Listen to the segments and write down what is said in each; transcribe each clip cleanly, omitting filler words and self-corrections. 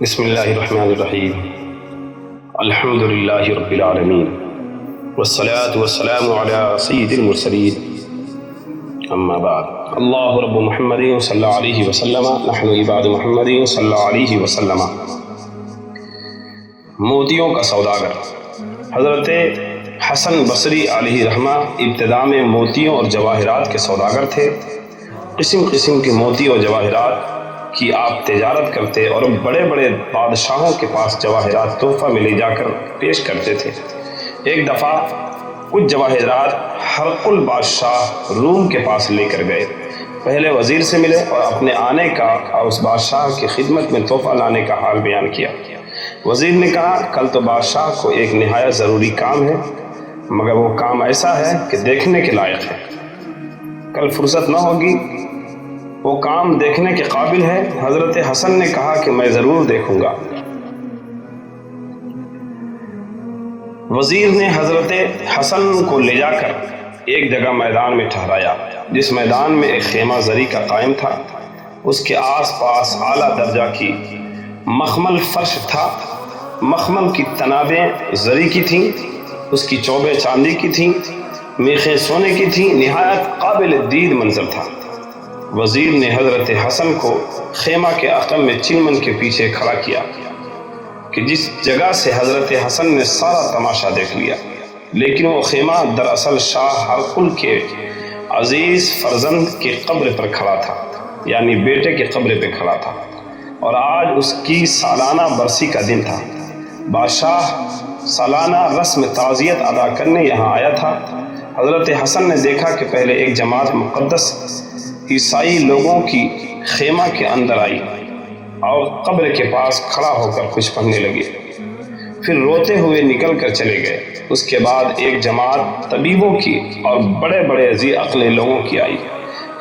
بسم اللہ الرحمن الرحیم الحمد للہ رب العالمین والصلاة والسلام علی سید المرسلین اما بعد اللہ رب محمد صلی اللہ علیہ وسلم نحن عباد محمد صلی اللہ علیہ وسلم۔ موتیوں کا سوداگر حضرت حسن بصری علیہ رحمہ ابتداء میں موتیوں اور جواہرات کے سوداگر تھے۔ قسم قسم کے موتی اور جواہرات کی آپ تجارت کرتے اور بڑے بڑے بادشاہوں کے پاس جواہرات تحفہ میں لے جا کر پیش کرتے تھے۔ ایک دفعہ کچھ جواہرات ہرقل بادشاہ روم کے پاس لے کر گئے۔ پہلے وزیر سے ملے اور اپنے آنے کا اور اس بادشاہ کی خدمت میں تحفہ لانے کا حال بیان کیا۔ وزیر نے کہا کل تو بادشاہ کو ایک نہایت ضروری کام ہے، مگر وہ کام ایسا ہے کہ دیکھنے کے لائق ہے، کل فرصت نہ ہوگی، وہ کام دیکھنے کے قابل ہے۔ حضرت حسن نے کہا کہ میں ضرور دیکھوں گا۔ وزیر نے حضرت حسن کو لے جا کر ایک جگہ میدان میں ٹھہرایا، جس میدان میں ایک خیمہ زری کا قائم تھا۔ اس کے آس پاس اعلیٰ درجہ کی مخمل فرش تھا۔ مخمل کی تنابیں زری کی تھیں، اس کی چوبیں چاندی کی تھیں، میخیں سونے کی تھیں۔ نہایت قابل دید منظر تھا۔ وزیر نے حضرت حسن کو خیمہ کے عقب میں چمن کے پیچھے کھڑا کیا کہ جس جگہ سے حضرت حسن نے سارا تماشا دیکھ لیا، لیکن وہ خیمہ دراصل شاہ ہرقل کے عزیز فرزند کی قبر پر کھڑا تھا، یعنی بیٹے کی قبر پہ کھڑا تھا، اور آج اس کی سالانہ برسی کا دن تھا۔ بادشاہ سالانہ رسم تعزیت ادا کرنے یہاں آیا تھا۔ حضرت حسن نے دیکھا کہ پہلے ایک جماعت مقدس عیسائی لوگوں کی خیمہ کے اندر آئی اور قبر کے پاس کھڑا ہو کر کچھ پڑھنے لگے، پھر روتے ہوئے نکل کر چلے گئے۔ اس کے بعد ایک جماعت طبیبوں کی اور بڑے بڑے ذی عقل لوگوں کی آئی۔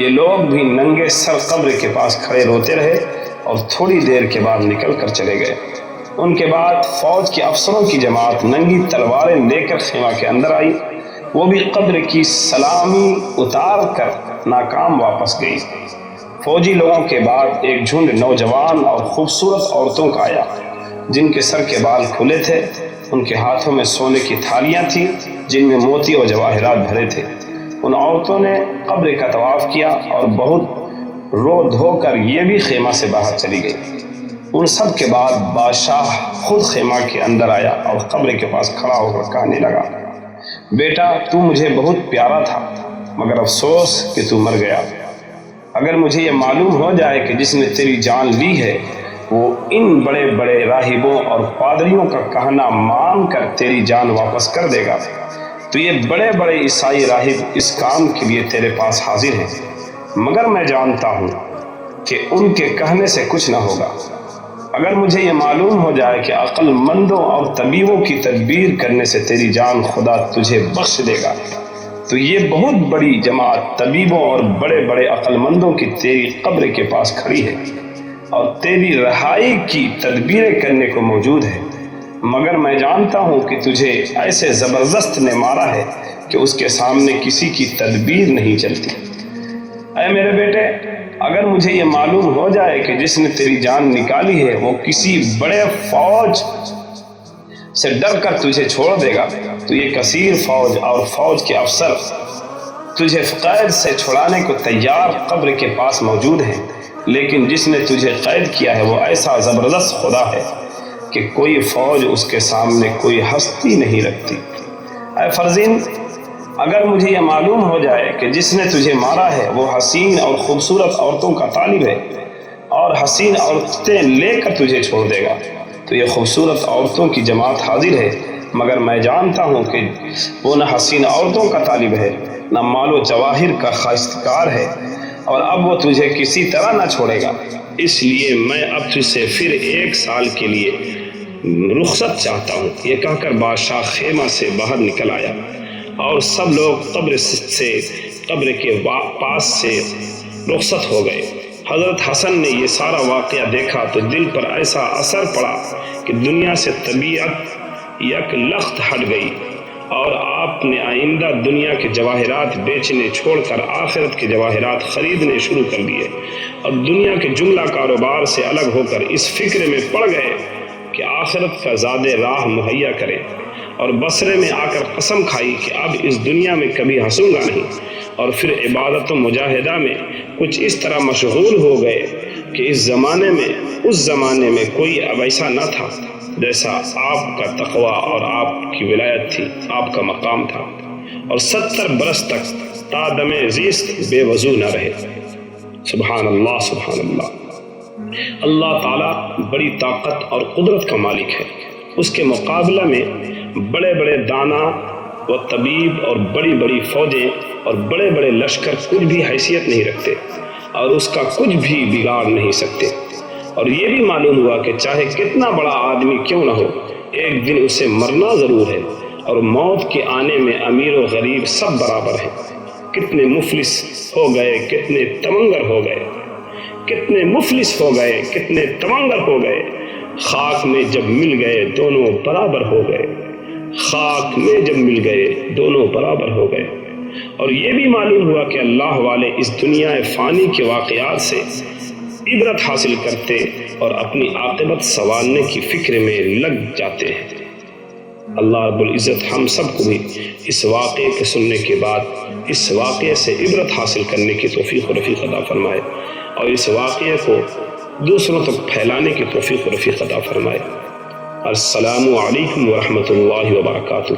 یہ لوگ بھی ننگے سر قبر کے پاس کھڑے روتے رہے اور تھوڑی دیر کے بعد نکل کر چلے گئے۔ ان کے بعد فوج کے افسروں کی جماعت ننگی تلواریں لے کر خیمہ کے اندر آئی، وہ بھی قبر کی سلامی اتار کر ناکام واپس گئی۔ فوجی لوگوں کے بعد ایک جھنڈ نوجوان اور خوبصورت عورتوں کا آیا، جن کے سر کے بال کھلے تھے۔ ان کے ہاتھوں میں سونے کی تھالیاں تھیں جن میں موتی اور جواہرات بھرے تھے۔ ان عورتوں نے قبر کا طواف کیا اور بہت رو دھو کر یہ بھی خیمہ سے باہر چلی گئی۔ ان سب کے بعد بادشاہ خود خیمہ کے اندر آیا اور قبر کے پاس کھڑا ہو کر کہنے لگا، بیٹا تو مجھے بہت پیارا تھا، مگر افسوس کہ تو مر گیا۔ اگر مجھے یہ معلوم ہو جائے کہ جس نے تیری جان لی ہے وہ ان بڑے بڑے راہبوں اور پادریوں کا کہنا مان کر تیری جان واپس کر دے گا تو یہ بڑے بڑے عیسائی راہب اس کام کے لیے تیرے پاس حاضر ہیں، مگر میں جانتا ہوں کہ ان کے کہنے سے کچھ نہ ہوگا۔ اگر مجھے یہ معلوم ہو جائے کہ عقل مندوں اور طبیبوں کی تدبیر کرنے سے تیری جان خدا تجھے بخش دے گا تو یہ بہت بڑی جماعت طبیبوں اور بڑے بڑے عقل مندوں کی تیری قبر کے پاس کھڑی ہے اور تیری رہائی کی تدبیریں کرنے کو موجود ہے، مگر میں جانتا ہوں کہ تجھے ایسے زبردست نے مارا ہے کہ اس کے سامنے کسی کی تدبیر نہیں چلتی۔ اے میرے بیٹے، اگر مجھے یہ معلوم ہو جائے کہ جس نے تیری جان نکالی ہے وہ کسی بڑے فوج سے ڈر کر تجھے چھوڑ دے گا تو یہ کثیر فوج اور فوج کے افسر تجھے قید سے چھڑانے کو تیار قبر کے پاس موجود ہیں، لیکن جس نے تجھے قید کیا ہے وہ ایسا زبردست خدا ہے کہ کوئی فوج اس کے سامنے کوئی ہستی نہیں رکھتی۔ اے فرزین، اگر مجھے یہ معلوم ہو جائے کہ جس نے تجھے مارا ہے وہ حسین اور خوبصورت عورتوں کا طالب ہے اور حسین عورتیں لے کر تجھے چھوڑ دے گا تو یہ خوبصورت عورتوں کی جماعت حاضر ہے، مگر میں جانتا ہوں کہ وہ نہ حسین عورتوں کا طالب ہے نہ مال و جواہر کا خواستگار ہے، اور اب وہ تجھے کسی طرح نہ چھوڑے گا۔ اس لیے میں اب تجھ سے پھر 1 سال کے لیے رخصت چاہتا ہوں۔ یہ کہہ کر بادشاہ خیمہ سے باہر نکل آیا اور سب لوگ قبر کے پاس سے رخصت ہو گئے۔ حضرت حسن نے یہ سارا واقعہ دیکھا تو دل پر ایسا اثر پڑا کہ دنیا سے طبیعت یک لخت ہٹ گئی اور آپ نے آئندہ دنیا کے جواہرات بیچنے چھوڑ کر آخرت کے جواہرات خریدنے شروع کر دیے، اور دنیا کے جملہ کاروبار سے الگ ہو کر اس فکر میں پڑ گئے کہ آخرت کا زاد راہ مہیا کرے، اور بصرے میں آ کر قسم کھائی کہ اب اس دنیا میں کبھی ہنسوں گا نہیں، اور پھر عبادت و مجاہدہ میں کچھ اس طرح مشغول ہو گئے کہ اس زمانے میں کوئی اب ایسا نہ تھا جیسا آپ کا تقوی اور آپ کی ولایت تھی، آپ کا مقام تھا، اور 70 برس تک تا دم زیست بے وضو نہ رہے۔ سبحان اللہ، سبحان اللہ۔ اللہ تعالیٰ بڑی طاقت اور قدرت کا مالک ہے، اس کے مقابلہ میں بڑے بڑے دانا و طبیب اور بڑی بڑی فوجیں اور بڑے بڑے لشکر کچھ بھی حیثیت نہیں رکھتے اور اس کا کچھ بھی بگاڑ نہیں سکتے۔ اور یہ بھی معلوم ہوا کہ چاہے کتنا بڑا آدمی کیوں نہ ہو، ایک دن اسے مرنا ضرور ہے، اور موت کے آنے میں امیر و غریب سب برابر ہیں۔ کتنے مفلس ہو گئے، کتنے تمنگر ہو گئے، کتنے مفلس ہو گئے، کتنے تمنگر ہو گئے، خاک میں جب مل گئے دونوں برابر ہو گئے، خاک میں جب مل گئے دونوں برابر ہو گئے۔ اور یہ بھی معلوم ہوا کہ اللہ والے اس دنیا فانی کے واقعات سے عبرت حاصل کرتے اور اپنی عاقبت سنوارنے کی فکر میں لگ جاتے ہیں۔ اللہ رب العزت ہم سب کو بھی اس واقعے کے سننے کے بعد اس واقعے سے عبرت حاصل کرنے کی توفیق و رفیق عطا فرمائے، اور اس واقعے کو دوسروں تک پھیلانے کی توفیق و رفیق عطا فرمائے۔ السلام علیکم ورحمۃ اللہ وبرکاتہ۔